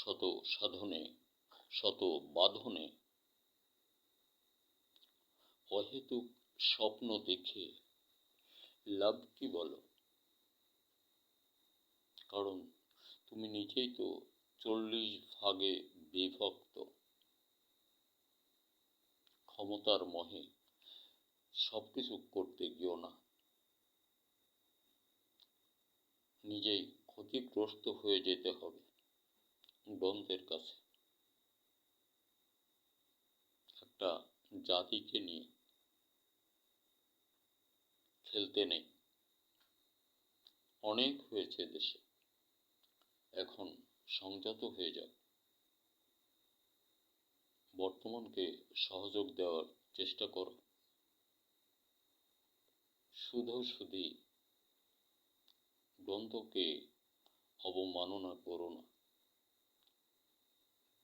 শত সাধনে শত বাঁধনে অহেতুক স্বপ্ন দেখে লাভ কি বলো? কারণ তুমি নিজেই তো 40 ভাগে বিভক্ত। ক্ষমতার মোহে সবকিছু করতে গিয়েও না, নিজেই ক্ষতিগ্রস্ত হয়ে যেতে হবে দ্বন্দ্বের কাছে। একটা জাতিকে নিয়ে খেলতে নেই। অনেক হয়েছে দেশে, এখন সংযত হয়ে যাও। বর্তমানকে সহযোগ দেওয়ার চেষ্টা করো। শুধু দ্বন্দ্বকে অবমাননা করো না।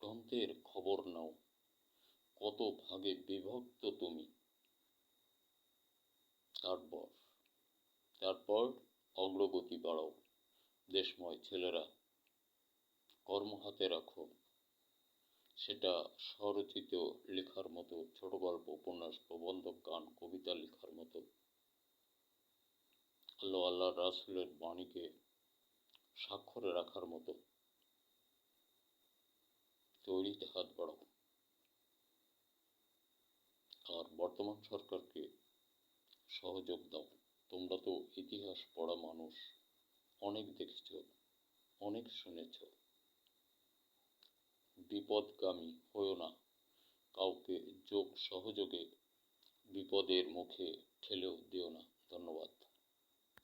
দ্বন্দ্বের খবর নাও, কত ভাগে বিভক্ত তুমি। তারপর অগ্রগতি বাড়াও। দেশময় ছেলেরা, কর্ম হাতে রাখো। সেটা স্বরচিত লেখার মতো, ছোট গল্প, উপন্যাস, প্রবন্ধ, গান, কবিতা লেখার মতো। আল্লাহ রাসূলের বাণীকে স্বাক্ষরে রাখার মতো। তৈরিতে হাত বাড়াও। আর বর্তমান সরকারকে সহযোগ দাও। তোমরা তো ইতিহাস পড়া মানুষ, অনেক দেখেছ, অনেক শুনেছ। বিপদগামী হয়ো না। কাউকে সহযোগে বিপদের মুখে ঠেলেও দিও না। ধন্যবাদ।